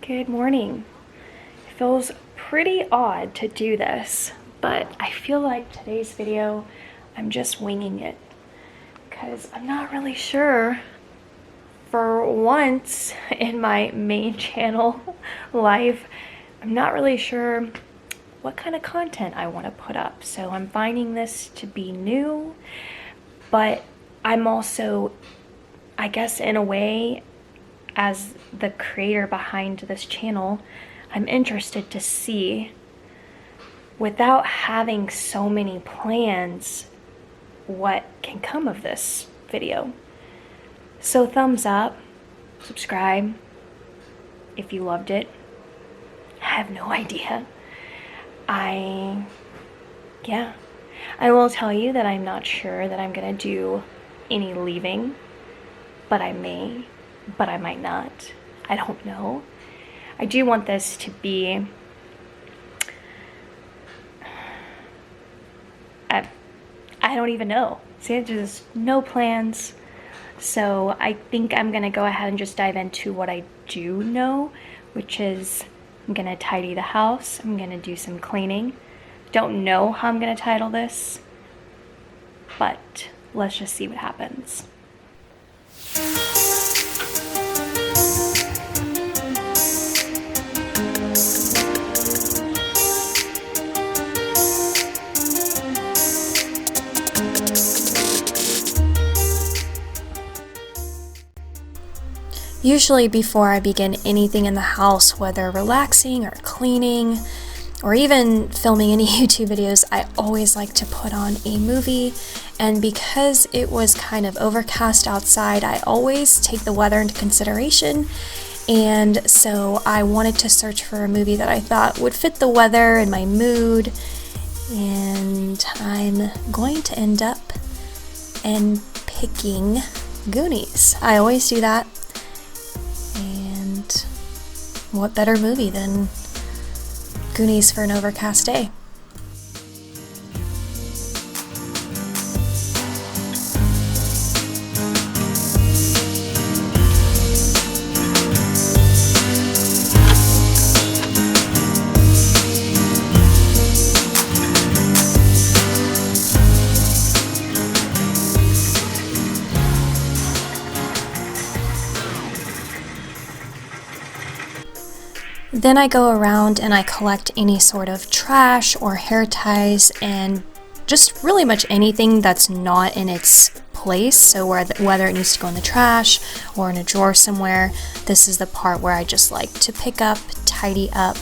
Good morning. It feels pretty odd to do this, but I feel like today's video, I'm just winging it because I'm not really sure. For once in my main channel life, I'm not really sure what kind of content I want to put up. So I'm finding this to be new, but I'm also, I guess in a way, as the creator behind this channel, I'm interested to see, without having so many plans, what can come of this video. So thumbs up, subscribe if you loved it. I have no idea. I will tell you that I'm not sure that I'm gonna do any leaving, but I may. But I might not. I don't know. I do want this to be, I don't even know. See, there's no plans. So I think I'm gonna go ahead and just dive into what I do know, which is I'm gonna tidy the house. I'm gonna do some cleaning. Don't know how I'm gonna title this, but let's just see what happens. Usually before I begin anything in the house, whether relaxing or cleaning or even filming any YouTube videos, I always like to put on a movie. And because it was kind of overcast outside, I always take the weather into consideration. And so I wanted to search for a movie that I thought would fit the weather and my mood. And I'm going to end up picking Goonies. I always do that. What better movie than Goonies for an overcast day? Then I go around and I collect any sort of trash or hair ties and just really much anything that's not in its place. So whether it needs to go in the trash or in a drawer somewhere, this is the part where I just like to pick up, tidy up.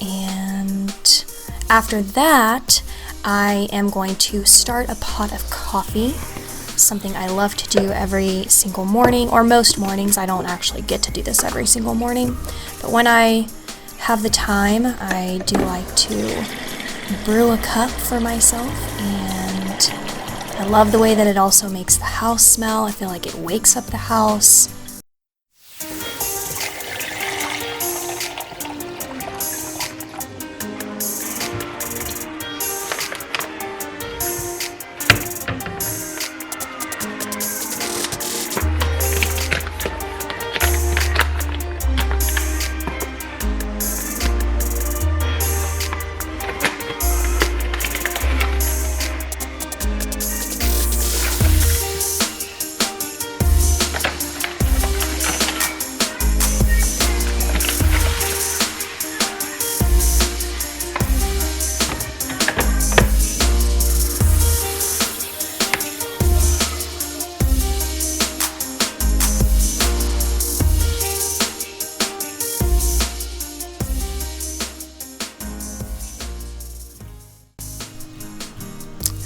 And after that, I am going to start a pot of coffee. Something I love to do every single morning, or most mornings. I don't actually get to do this every single morning, but when I have the time, I do like to brew a cup for myself, and I love the way that it also makes the house smell. I feel like it wakes up the house.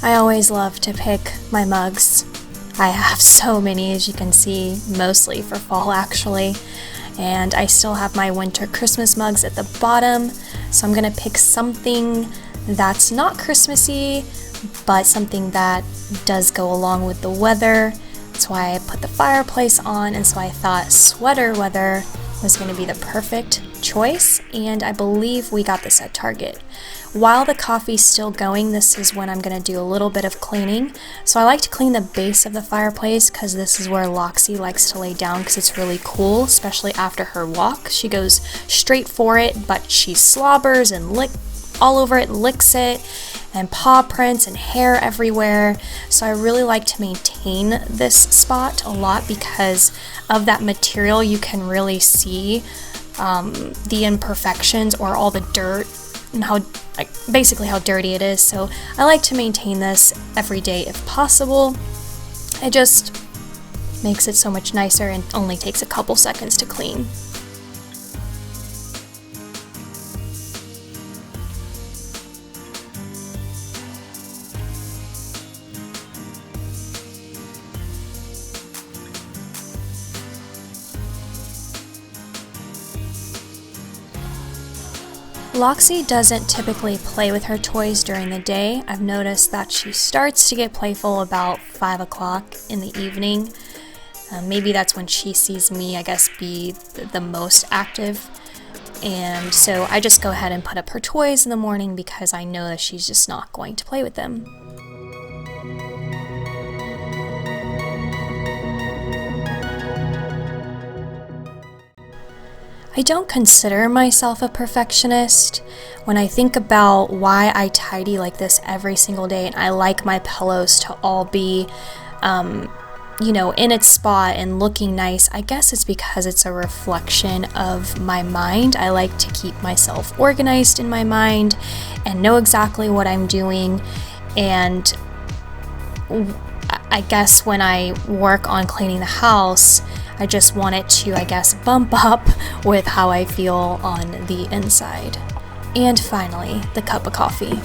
I always love to pick my mugs. I have so many, as you can see, mostly for fall actually. And I still have my winter Christmas mugs at the bottom. So I'm gonna pick something that's not Christmassy, but something that does go along with the weather. That's why I put the fireplace on, and so I thought sweater weather was gonna be the perfect choice, and I believe we got this at Target. While the coffee's still going, this is when I'm going to do a little bit of cleaning. So I like to clean the base of the fireplace because this is where Loxy likes to lay down because it's really cool, especially after her walk. She goes straight for it, but she slobbers and all over it, licks it, and paw prints and hair everywhere. So I really like to maintain this spot a lot because of that material. You can really see the imperfections or all the dirt and basically how dirty it is. So I like to maintain this every day if possible. It just makes it so much nicer and only takes a couple seconds to clean. Loxy doesn't typically play with her toys during the day. I've noticed that she starts to get playful about 5 o'clock in the evening. Maybe that's when she sees me, I guess, be the most active. And so I just go ahead and put up her toys in the morning because I know that she's just not going to play with them. I don't consider myself a perfectionist. When I think about why I tidy like this every single day and I like my pillows to all be, in its spot and looking nice, I guess it's because it's a reflection of my mind. I like to keep myself organized in my mind and know exactly what I'm doing. And I guess when I work on cleaning the house, I just want it to, bump up with how I feel on the inside. And finally, the cup of coffee.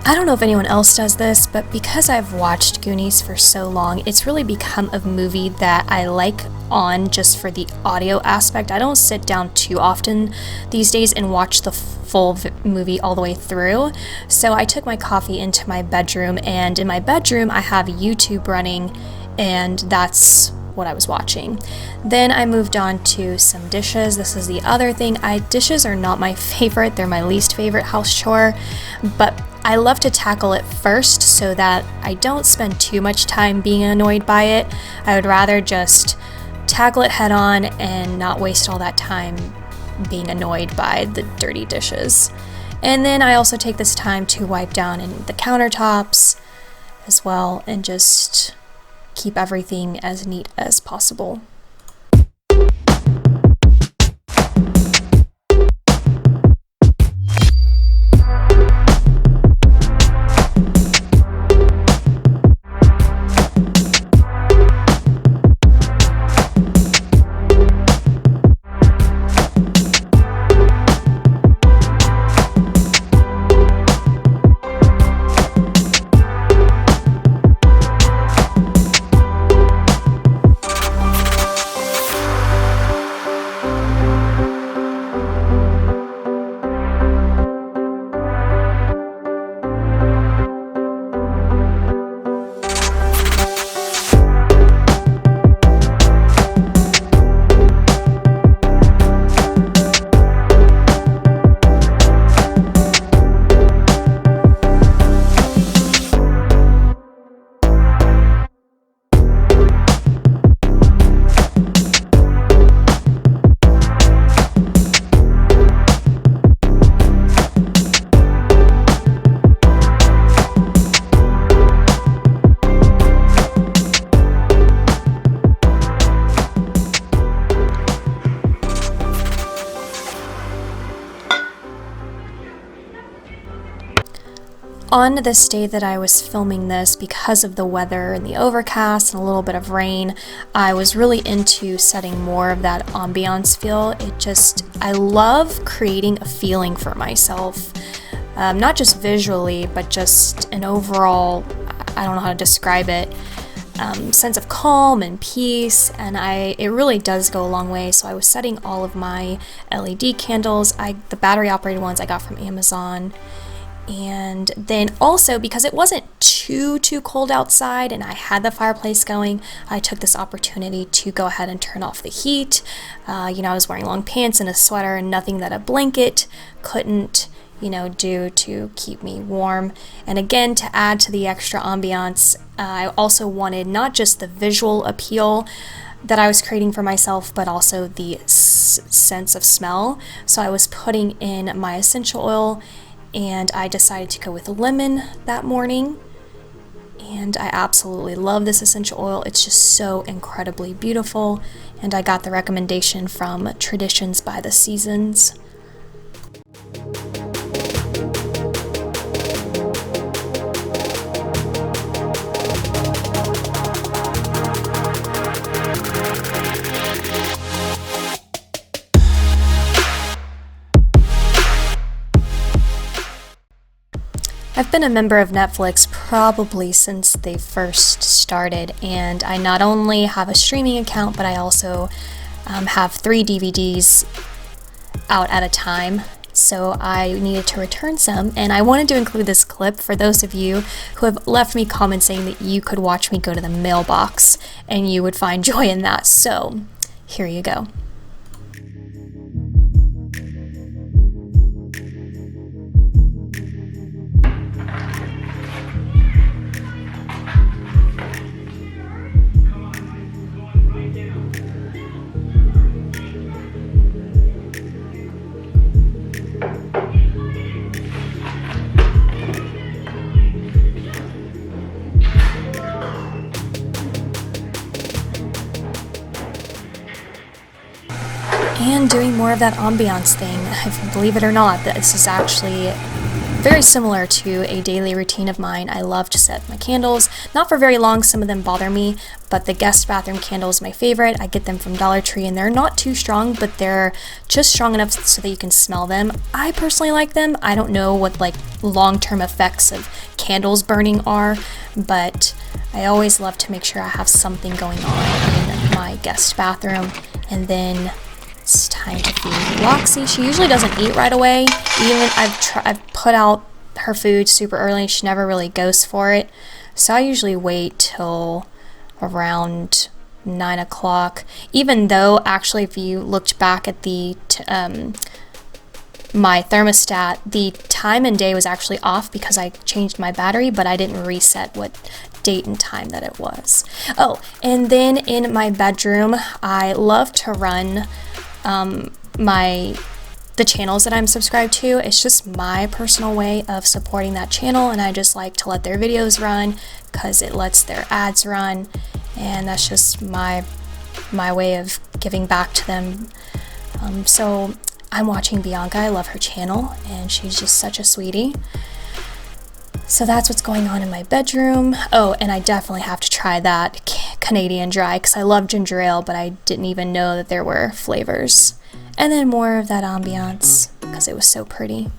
I don't know if anyone else does this, but because I've watched Goonies for so long, it's really become a movie that I like on just for the audio aspect. I don't sit down too often these days and watch the full movie all the way through. So I took my coffee into my bedroom, and in my bedroom I have YouTube running, and that's what I was watching. Then I moved on to some dishes. This is the other thing. Dishes are not my favorite. They're my least favorite house chore, but I love to tackle it first so that I don't spend too much time being annoyed by it. I would rather just tackle it head on and not waste all that time being annoyed by the dirty dishes. And then I also take this time to wipe down in the countertops as well and just keep everything as neat as possible. On this day that I was filming this, because of the weather and the overcast and a little bit of rain, I was really into setting more of that ambiance feel. I love creating a feeling for myself, not just visually, but just an overall, I don't know how to describe it. sense of calm and peace, and it really does go a long way. So I was setting all of my LED candles. The battery operated ones I got from Amazon. And then also, because it wasn't too cold outside and I had the fireplace going, I took this opportunity to go ahead and turn off the heat. I was wearing long pants and a sweater, and nothing that a blanket couldn't do to keep me warm. And again, to add to the extra ambiance, I also wanted not just the visual appeal that I was creating for myself, but also the sense of smell. So I was putting in my essential oil, and I decided to go with lemon that morning. And I absolutely love this essential oil. It's just so incredibly beautiful. And I got the recommendation from Traditions by the Seasons. I've been a member of Netflix probably since they first started, and I not only have a streaming account, but I also have 3 DVDs out at a time. So I needed to return some, and I wanted to include this clip for those of you who have left me comments saying that you could watch me go to the mailbox and you would find joy in that. So here you go. And doing more of that ambiance thing. Believe it or not, this is actually very similar to a daily routine of mine. I love to set my candles, not for very long, some of them bother me, but the guest bathroom candle is my favorite. I get them from Dollar Tree, and they're not too strong, but they're just strong enough so that you can smell them. I personally like them. I don't know what long-term effects of candles burning are, but I always love to make sure I have something going on in my guest bathroom. And then it's time to feed Loxy. She usually doesn't eat right away. Even I've put out her food super early. She never really goes for it. So I usually wait till around 9 o'clock. Even though, actually, if you looked back at my thermostat, the time and day was actually off because I changed my battery, but I didn't reset what date and time that it was. Oh, and then in my bedroom, I love to run the channels that I'm subscribed to. It's just my personal way of supporting that channel, and I just like to let their videos run because it lets their ads run, and that's just my way of giving back to them. So I'm watching Bianca. I love her channel, and she's just such a sweetie. So that's what's going on in my bedroom. Oh, and I definitely have to try that Canadian Dry because I love ginger ale, but I didn't even know that there were flavors. And then more of that ambiance because it was so pretty.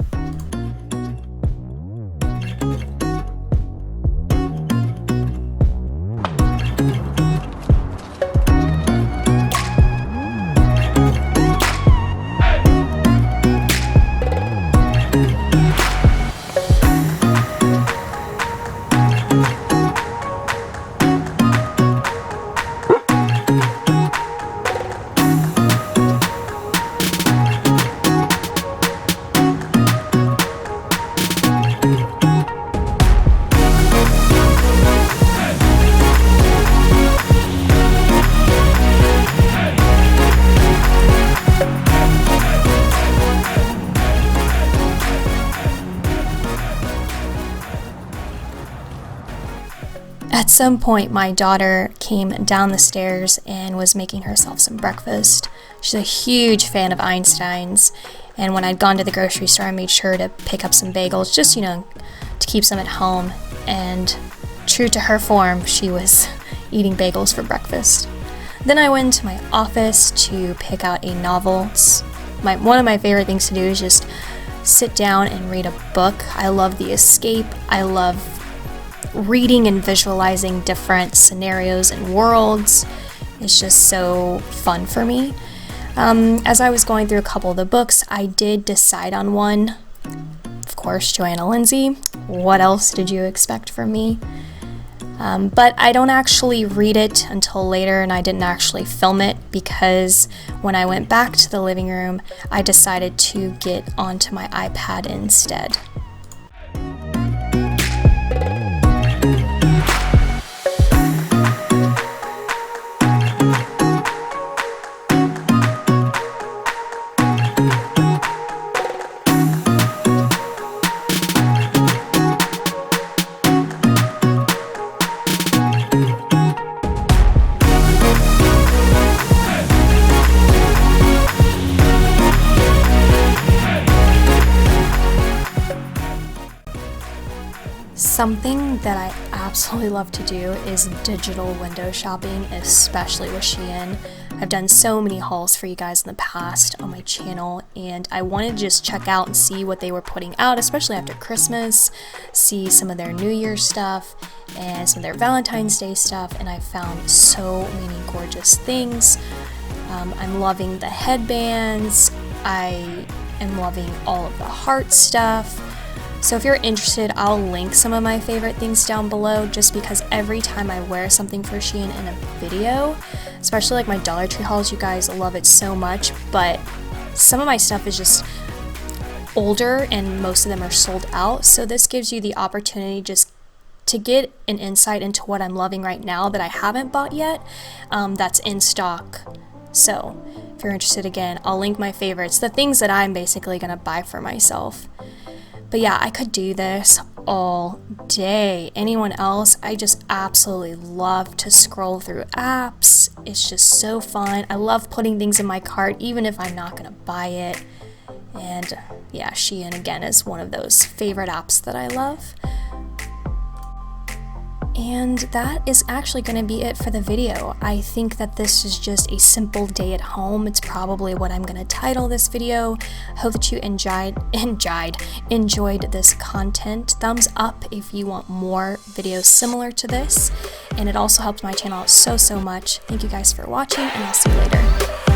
At some point, my daughter came down the stairs and was making herself some breakfast. She's a huge fan of Einstein's, and when I'd gone to the grocery store, I made sure to pick up some bagels, just, to keep some at home. And true to her form, she was eating bagels for breakfast. Then I went to my office to pick out a novel. One of my favorite things to do is just sit down and read a book. I love the escape. I love reading and visualizing different scenarios and worlds is just so fun for me. As I was going through a couple of the books, I did decide on one. Of course, Joanna Lindsay. What else did you expect from me? But I don't actually read it until later, and I didn't actually film it because when I went back to the living room, I decided to get onto my iPad instead. Something that I absolutely love to do is digital window shopping, especially with Shein. I've done so many hauls for you guys in the past on my channel, and I wanted to just check out and see what they were putting out, especially after Christmas, see some of their New Year's stuff and some of their Valentine's Day stuff, and I found so many gorgeous things. I'm loving the headbands. I am loving all of the heart stuff. So if you're interested, I'll link some of my favorite things down below, just because every time I wear something for Shein in a video, especially like my Dollar Tree hauls, you guys love it so much, but some of my stuff is just older and most of them are sold out. So this gives you the opportunity just to get an insight into what I'm loving right now that I haven't bought yet, that's in stock. So if you're interested, again, I'll link my favorites, the things that I'm basically gonna buy for myself. But yeah, I could do this all day. Anyone else? I just absolutely love to scroll through apps. It's just so fun. I love putting things in my cart, even if I'm not gonna buy it. And yeah, Shein again is one of those favorite apps that I love. And that is actually going to be it for the video. I think that this is just a simple day at home. It's probably what I'm going to title this video. Hope that you enjoyed this content. Thumbs up if you want more videos similar to this. And it also helps my channel out so much. Thank you guys for watching, and I'll see you later.